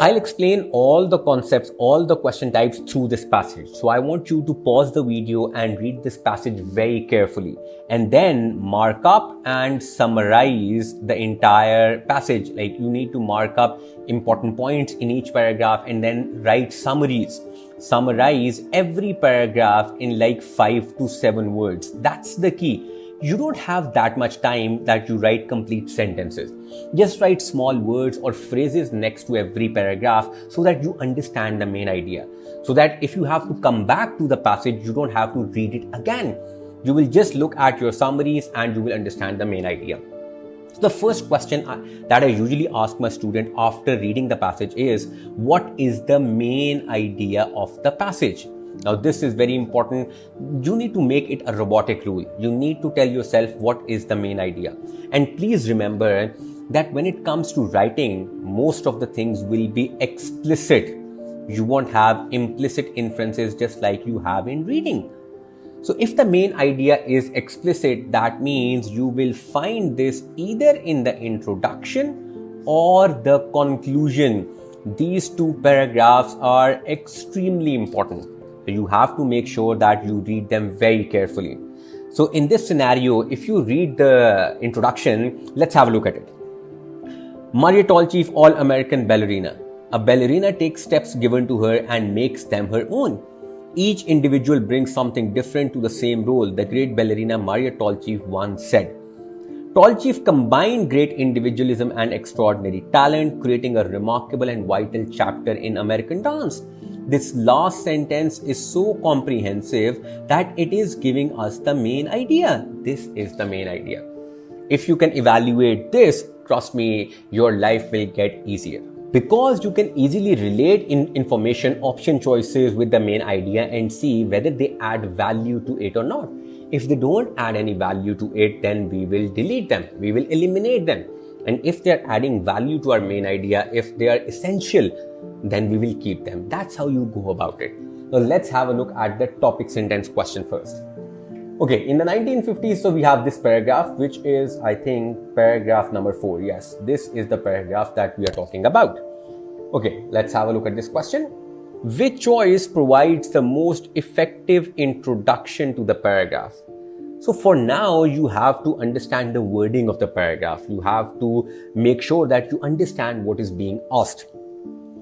I'll explain all the concepts, all the question types through this passage. So I want you to pause the video and read this passage very carefully and then mark up and summarize the entire passage. Like you need to mark up important points in each paragraph and then write summaries. Summarize every paragraph in like 5 to 7 words. That's the key. You don't have that much time that you write complete sentences. Just write small words or phrases next to every paragraph so that you understand the main idea. So that if you have to come back to the passage, you don't have to read it again. You will just look at your summaries and you will understand the main idea. So the first question that I usually ask my student after reading the passage is, what is the main idea of the passage? Now, this is very important. You need to make it a robotic rule. You need to tell yourself what is the main idea. And please remember that when it comes to writing, most of the things will be explicit. You won't have implicit inferences just like you have in reading. So if the main idea is explicit, that means you will find this either in the introduction or the conclusion. These two paragraphs are extremely important. You have to make sure that you read them very carefully. So in this scenario, if you read the introduction, let's have a look at it. Maria Tallchief, all-American ballerina. A ballerina takes steps given to her and makes them her own. Each individual brings something different to the same role, the great ballerina Maria Tallchief once said. Tallchief combined great individualism and extraordinary talent, creating a remarkable and vital chapter in American dance. This last sentence is so comprehensive that it is giving us the main idea. This is the main idea. If you can evaluate this, trust me, your life will get easier. Because you can easily relate information option choices with the main idea and see whether they add value to it or not. If they don't add any value to it, then we will delete them. We will eliminate them. And if they're adding value to our main idea, if they are essential, then we will keep them. That's how you go about it. Now let's have a look at the topic sentence question first. Okay, in the 1950s, so we have this paragraph, which is, I think, paragraph number 4. Yes, this is the paragraph that we are talking about. Okay, let's have a look at this question. Which choice provides the most effective introduction to the paragraph? So for now, you have to understand the wording of the paragraph. You have to make sure that you understand what is being asked.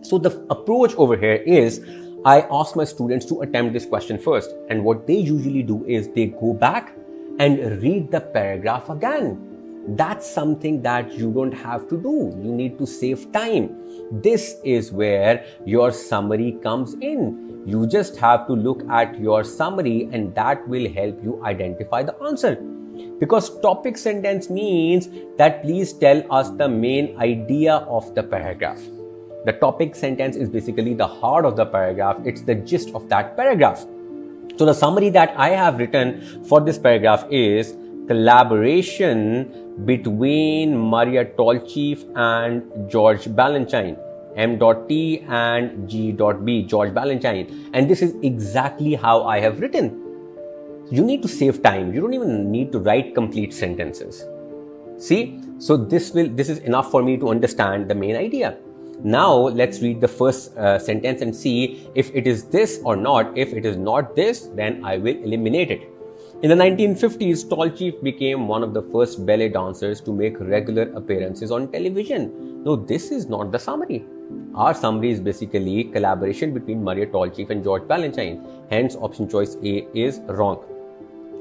So the approach over here is, I ask my students to attempt this question first. And what they usually do is they go back and read the paragraph again. That's something that you don't have to do. You need to save time. This is where your summary comes in. You just have to look at your summary and that will help you identify the answer. Because topic sentence means that please tell us the main idea of the paragraph. The topic sentence is basically the heart of the paragraph. It's the gist of that paragraph. So the summary that I have written for this paragraph is collaboration between Maria Tallchief and George Balanchine. M.T. and G.B. George Balanchine. And this is exactly how I have written. You need to save time. You don't even need to write complete sentences. See? So this is enough for me to understand the main idea. Now let's read the first sentence and see if it is this or not. If it is not this, then I will eliminate it. In the 1950s, Tallchief became one of the first ballet dancers to make regular appearances on television. No, this is not the summary. Our summary is basically collaboration between Maria Tallchief and George Balanchine. Hence, option choice A is wrong.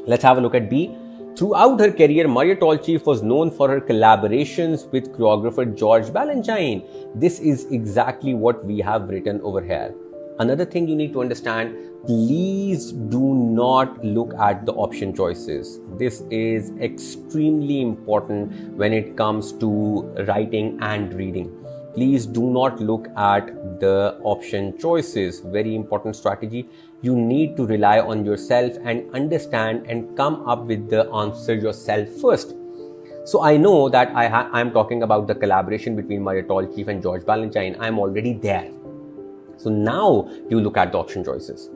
Let's have a look at B. Throughout her career, Maria Tallchief was known for her collaborations with choreographer George Balanchine. This is exactly what we have written over here. Another thing you need to understand, please do not look at the option choices. This is extremely important when it comes to writing and reading. Please do not look at the option choices. Very important strategy. You need to rely on yourself and understand and come up with the answer yourself first. So I know that I'm talking about the collaboration between Maria Tallchief and George Balanchine. I'm already there. So now you look at the option choices.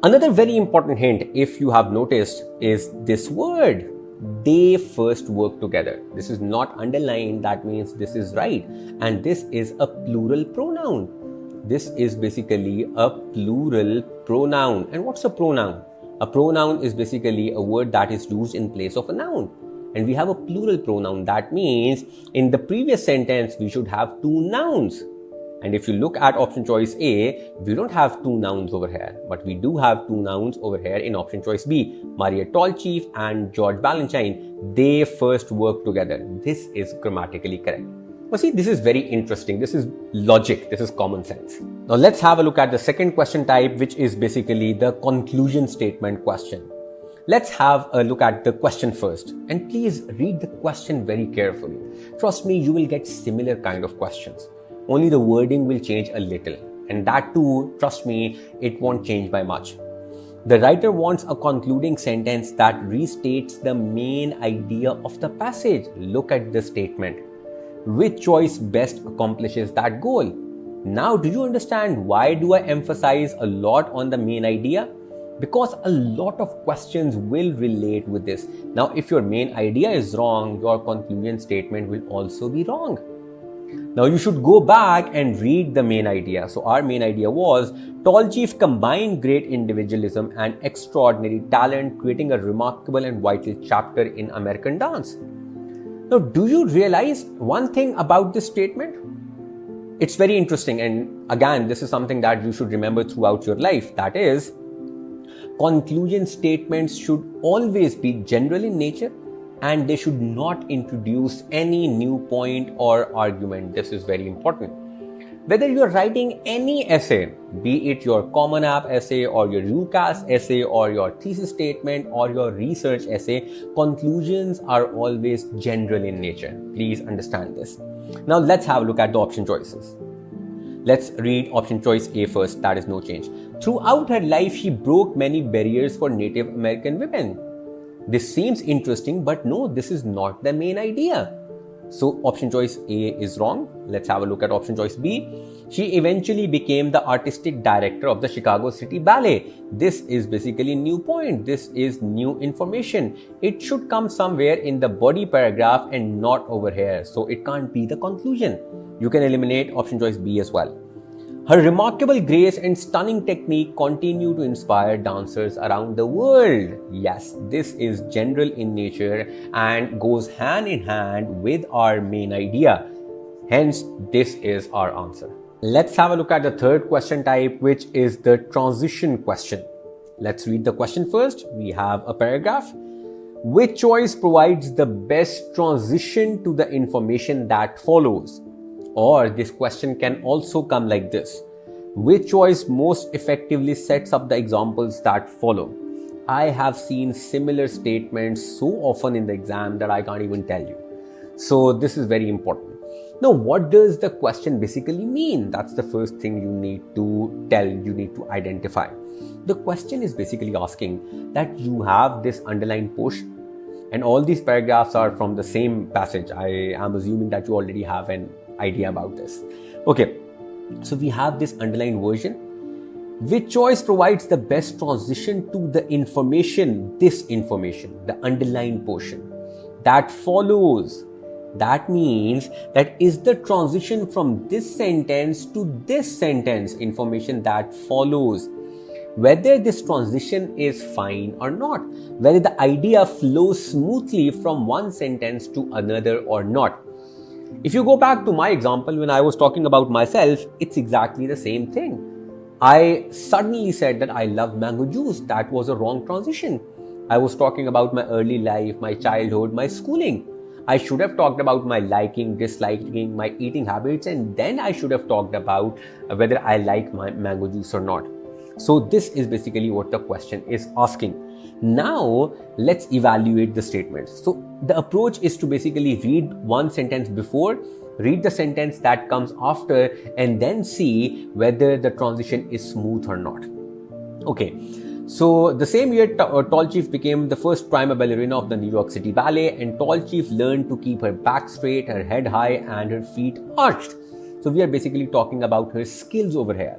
Another very important hint, if you have noticed, is this word. they first worked together. This is not underlined, that means this is right. And this is a plural pronoun. This is basically a plural pronoun. And what's a pronoun? A pronoun is basically a word that is used in place of a noun. And we have a plural pronoun. That means in the previous sentence, we should have two nouns. And if you look at option choice A, we don't have two nouns over here, but we do have two nouns over here in option choice B. Maria Tallchief and George Balanchine, they first worked together. This is grammatically correct. Now see, this is very interesting. This is logic. This is common sense. Now let's have a look at the second question type, which is basically the conclusion statement question. Let's have a look at the question first. And please read the question very carefully. Trust me, you will get similar kind of questions. Only the wording will change a little. And that too, trust me, it won't change by much. The writer wants a concluding sentence that restates the main idea of the passage. Look at the statement. Which choice best accomplishes that goal? Now, do you understand why do I emphasize a lot on the main idea? Because a lot of questions will relate with this. Now, if your main idea is wrong, your conclusion statement will also be wrong. Now you should go back and read the main idea. So our main idea was Tallchief combined great individualism and extraordinary talent, creating a remarkable and vital chapter in American dance. Now, do you realize one thing about this statement? It's very interesting, and again, this is something that you should remember throughout your life. That is, conclusion statements should always be general in nature, and they should not introduce any new point or argument. This is very important. Whether you're writing any essay, be it your Common App essay or your UCAS essay or your thesis statement or your research essay, conclusions are always general in nature. Please understand this. Now let's have a look at the option choices. Let's read option choice A first. That is no change. Throughout her life, she broke many barriers for Native American women. This seems interesting, but no, this is not the main idea. So option choice A is wrong. Let's have a look at option choice B. She eventually became the artistic director of the Chicago City Ballet. This is basically new point. This is new information. It should come somewhere in the body paragraph and not over here. So it can't be the conclusion. You can eliminate option choice B as well. Her remarkable grace and stunning technique continue to inspire dancers around the world. Yes, this is general in nature and goes hand in hand with our main idea. Hence, this is our answer. Let's have a look at the third question type, which is the transition question. Let's read the question first. We have a paragraph. Which choice provides the best transition to the information that follows? Or this question can also come like this. Which choice most effectively sets up the examples that follow? I have seen similar statements so often in the exam that I can't even tell you. So this is very important. Now, what does the question basically mean? That's the first thing you need to tell, you need to identify. The question is basically asking that you have this underlined portion and all these paragraphs are from the same passage. I am assuming that you already have an idea about this. Okay, so we have this underlined version. Which choice provides the best transition to the information, this information, the underlined portion that follows? That means that is the transition from this sentence to this sentence information that follows. Whether this transition is fine or not, whether the idea flows smoothly from one sentence to another or not. If you go back to my example, when I was talking about myself, it's exactly the same thing. I suddenly said that I love mango juice. That was a wrong transition. I was talking about my early life, my childhood, my schooling. I should have talked about my liking, disliking, my eating habits, and then I should have talked about whether I like my mango juice or not. So this is basically what the question is asking. Now, let's evaluate the statements. So the approach is to basically read one sentence before, read the sentence that comes after, and then see whether the transition is smooth or not. Okay, so the same year, Tallchief became the first prima ballerina of the New York City Ballet, and Tallchief learned to keep her back straight, her head high, and her feet arched. So we are basically talking about her skills over here.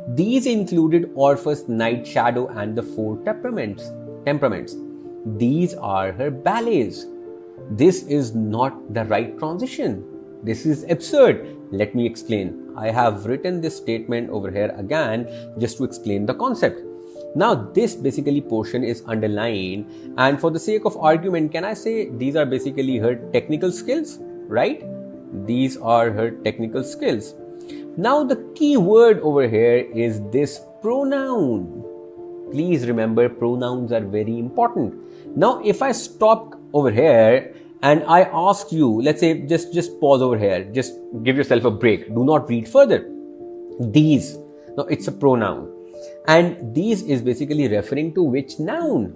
These included Orpheus, Night Shadow, and the four temperaments. These are her ballets. This is not the right transition. This is absurd. Let me explain. I have written this statement over here again just to explain the concept. Now this basically portion is underlined, and for the sake of argument, can I say these are basically her technical skills, right? These are her technical skills. Now the key word over here is this pronoun. Please remember, pronouns are very important. Now if I stop over here and I ask you, let's say just pause over here, just give yourself a break, do not read further. These, now it's a pronoun, and these is basically referring to which noun?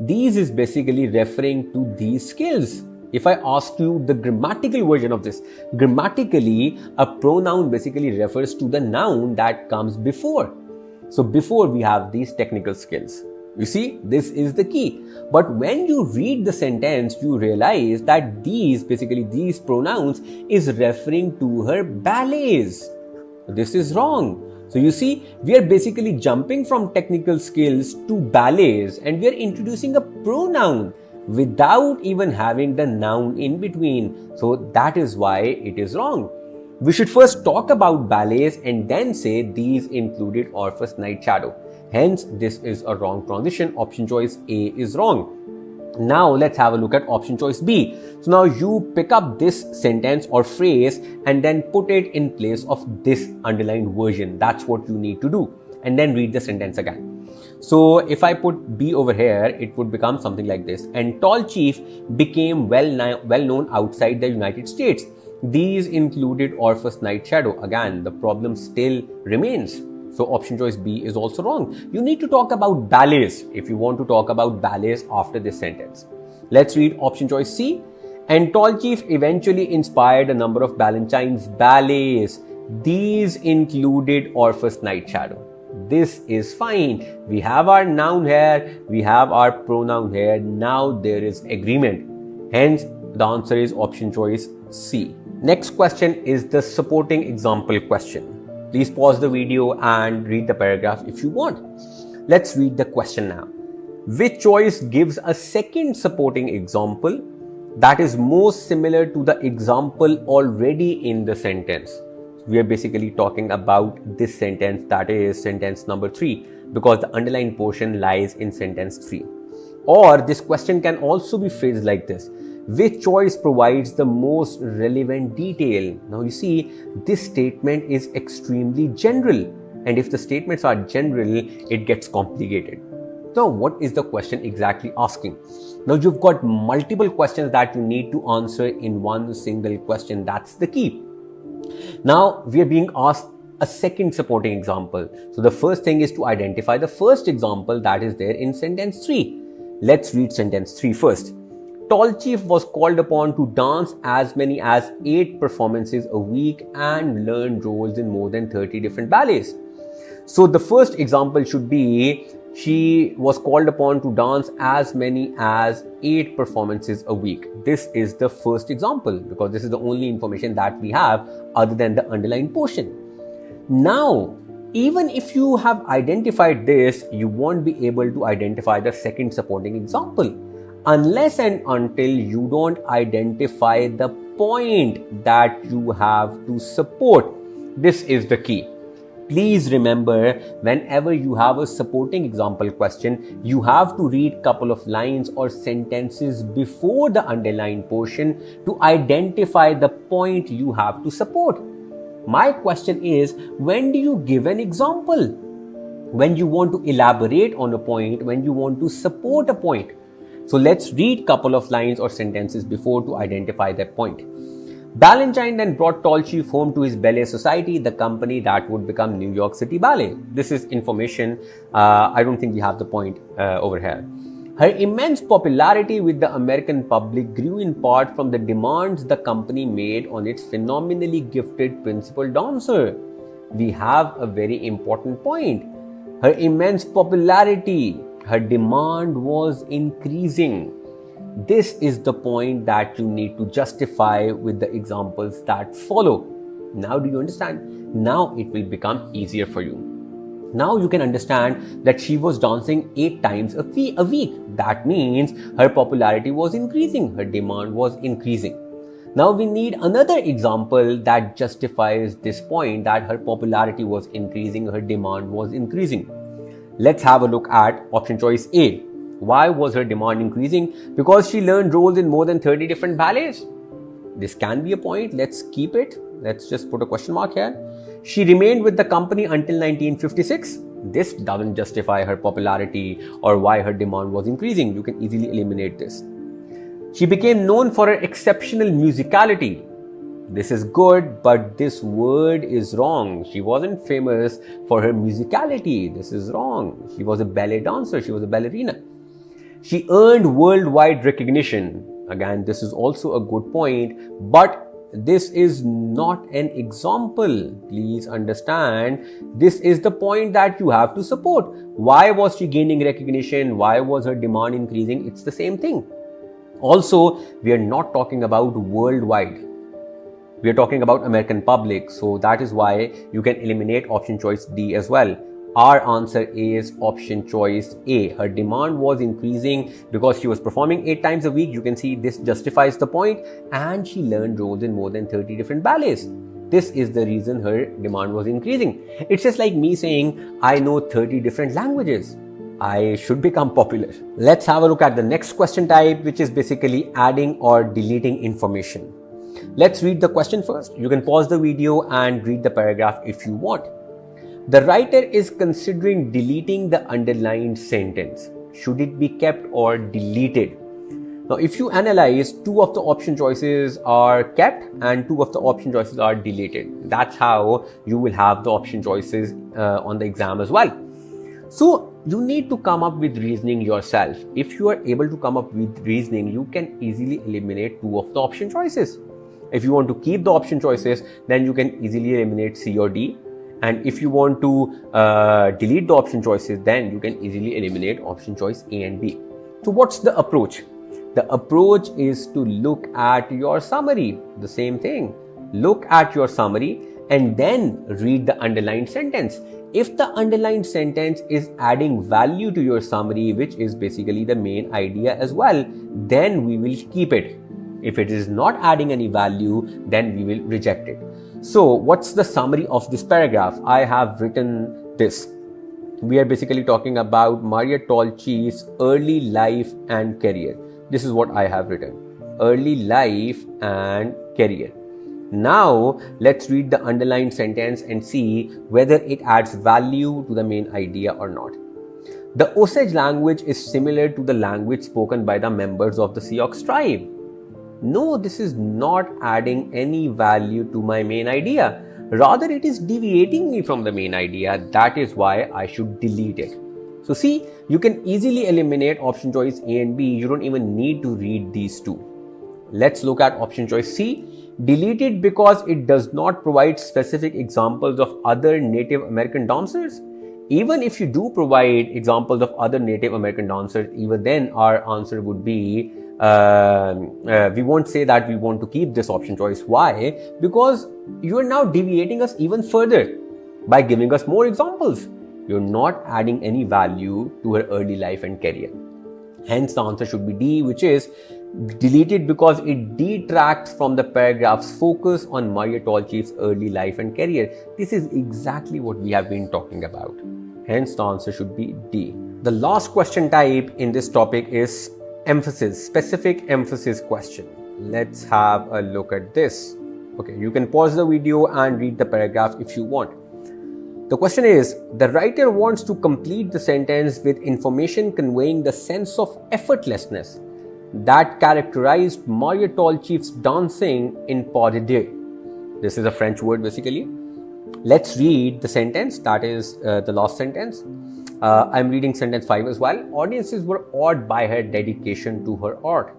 These is basically referring to these skills. If I ask you the grammatical version of this, grammatically a pronoun basically refers to the noun that comes before. So before we have these technical skills. You see, this is the key. But when you read the sentence, you realize that these pronouns is referring to her ballets. This is wrong. So you see, we are basically jumping from technical skills to ballets, and we are introducing a pronoun without even having the noun in between. So that is why it is wrong. We should first talk about ballets and then say these included Orpheus Night Shadow. Hence, this is a wrong transition. Option choice A is wrong. Now, let's have a look at option choice B. So now you pick up this sentence or phrase and then put it in place of this underlined version. That's what you need to do. And then read the sentence again. So if I put B over here, it would become something like this. And tall chief became well known outside the United States. These included Orpheus Night Shadow. Again, the problem still remains. So option choice B is also wrong. You need to talk about ballets if you want to talk about ballets after this sentence. Let's read option choice C. And tall chief eventually inspired a number of Balanchine's ballets. These included Orpheus Night Shadow. This is fine. We have our noun here. We have our pronoun here. Now there is agreement. Hence, the answer is option choice C. Next question is the supporting example question. Please pause the video and read the paragraph if you want. Let's read the question now. Which choice gives a second supporting example that is most similar to the example already in the sentence? We are basically talking about this sentence, that is sentence number 3, because the underlined portion lies in sentence 3. Or this question can also be phrased like this. Which choice provides the most relevant detail? Now you see, this statement is extremely general. And if the statements are general, it gets complicated. Now, what is the question exactly asking? Now, you've got multiple questions that you need to answer in one single question. That's the key. Now, we are being asked a second supporting example. So, the first thing is to identify the first example that is there in sentence 3. Let's read sentence 3 first. Tall chief was called upon to dance as many as 8 performances a week and learn roles in more than 30 different ballets. So the first example should be, she was called upon to dance as many as 8 performances a week. This is the first example because this is the only information that we have other than the underlined portion. Now, even if you have identified this, you won't be able to identify the second supporting example unless and until you don't identify the point that you have to support. This is the key. Please remember, whenever you have a supporting example question, you have to read couple of lines or sentences before the underlined portion to identify the point you have to support. My question is, when do you give an example? When you want to elaborate on a point, when you want to support a point. So let's read couple of lines or sentences before to identify that point. Balanchine then brought Tall Chief home to his ballet society, the company that would become New York City Ballet. This is information. I don't think we have the point over here. Her immense popularity with the American public grew in part from the demands the company made on its phenomenally gifted principal dancer. We have a very important point. Her immense popularity, her demand was increasing. This is the point that you need to justify with the examples that follow. Now do you understand? Now it will become easier for you. Now you can understand that she was dancing 8 times a week. That means her popularity was increasing, her demand was increasing. Now we need another example that justifies this point that her popularity was increasing, her demand was increasing. Let's have a look at option choice A. Why was her demand increasing? Because she learned roles in more than 30 different ballets. This can be a point. Let's keep it. Let's just put a question mark here. She remained with the company until 1956. This doesn't justify her popularity or why her demand was increasing. You can easily eliminate this. She became known for her exceptional musicality. This is good, but this word is wrong. She wasn't famous for her musicality. This is wrong. She was a ballet dancer. She was a ballerina. She earned worldwide recognition. Again, this is also a good point, but this is not an example. Please understand, this is the point that you have to support. Why was she gaining recognition? Why was her demand increasing? It's the same thing. Also, we are not talking about worldwide. We are talking about American public. So that is why you can eliminate option choice D as well. Our answer is option choice A. Her demand was increasing because she was performing 8 times a week. You can see this justifies the point, and she learned roles in more than 30 different ballets. This is the reason her demand was increasing. It's just like me saying, I know 30 different languages. I should become popular. Let's have a look at the next question type, which is basically adding or deleting information. Let's read the question first. You can pause the video and read the paragraph if you want. The writer is considering deleting the underlined sentence. Should it be kept or deleted? Now, if you analyze, 2 of the option choices are kept and 2 of the option choices are deleted. That's how you will have the option choices on the exam as well. So, you need to come up with reasoning yourself. If you are able to come up with reasoning, you can easily eliminate 2 of the option choices. If you want to keep the option choices, then you can easily eliminate C or D. And if you want to delete the option choices, then you can easily eliminate option choice A and B. So what's the approach? The approach is to look at your summary. The same thing. Look at your summary and then read the underlined sentence. If the underlined sentence is adding value to your summary, which is basically the main idea as well, then we will keep it. If it is not adding any value, then we will reject it. So what's the summary of this paragraph? I have written this. We are basically talking about Maria Tolchi's early life and career. This is what I have written. Early life and career. Now let's read the underlined sentence and see whether it adds value to the main idea or not. The Osage language is similar to the language spoken by the members of the Sioux tribe. No, this is not adding any value to my main idea. Rather, it is deviating me from the main idea. That is why I should delete it. So see, you can easily eliminate option choice A and B. You don't even need to read these 2. Let's look at option choice C. Delete it because it does not provide specific examples of other Native American dancers. Even if you do provide examples of other Native American dancers, even then our answer would be we won't say that we want to keep this option choice. Why? Because you are now deviating us even further by giving us more examples. You're not adding any value to her early life and career. Hence, the answer should be D, which is deleted because it detracts from the paragraph's focus on Maria Tolchi's early life and career. This is exactly what we have been talking about. Hence, the answer should be D. The last question type in this topic is emphasis, specific emphasis question. Let's have a look at this. Okay, you can pause the video and read the paragraph if you want. The question is, the writer wants to complete the sentence with information conveying the sense of effortlessness that characterized Maria Tolchi's dancing in pas de deux. This is a French word basically. Let's read the sentence, that is the last sentence. I'm reading sentence 5 as well. Audiences were awed by her dedication to her art.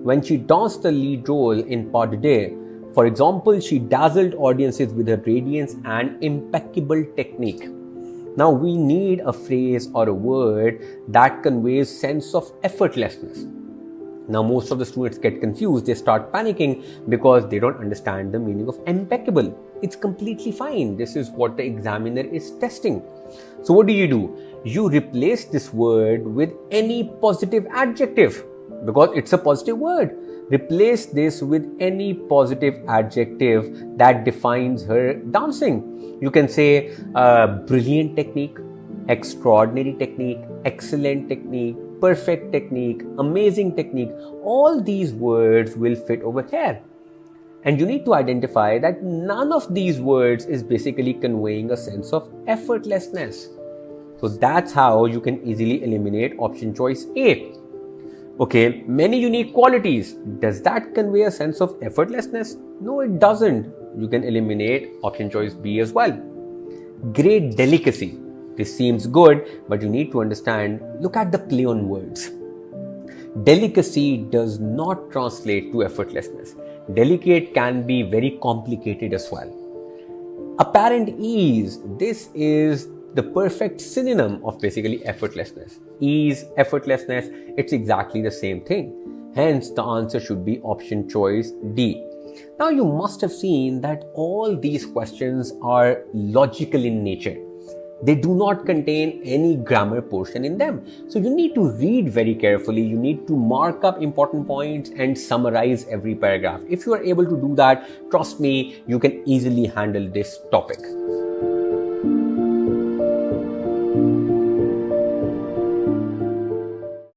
When she danced the lead role in Pas de Deux, for example, she dazzled audiences with her radiance and impeccable technique. Now we need a phrase or a word that conveys sense of effortlessness. Now, most of the students get confused. They start panicking because they don't understand the meaning of impeccable. It's completely fine. This is what the examiner is testing. So what do? You replace this word with any positive adjective because it's a positive word. Replace this with any positive adjective that defines her dancing. You can say brilliant technique, extraordinary technique, excellent technique, perfect technique, amazing technique. All these words will fit over here. And you need to identify that none of these words is basically conveying a sense of effortlessness. So that's how you can easily eliminate option choice A. Okay, many unique qualities. Does that convey a sense of effortlessness? No, it doesn't. You can eliminate option choice B as well. Great delicacy. This seems good, but you need to understand, look at the play on words. Delicacy does not translate to effortlessness. Delicate can be very complicated as well. Apparent ease. This is the perfect synonym of basically effortlessness. Ease, effortlessness, it's exactly the same thing. Hence, the answer should be option choice D. Now, you must have seen that all these questions are logical in nature. They do not contain any grammar portion in them. So you need to read very carefully. You need to mark up important points and summarize every paragraph. If you are able to do that, trust me, you can easily handle this topic.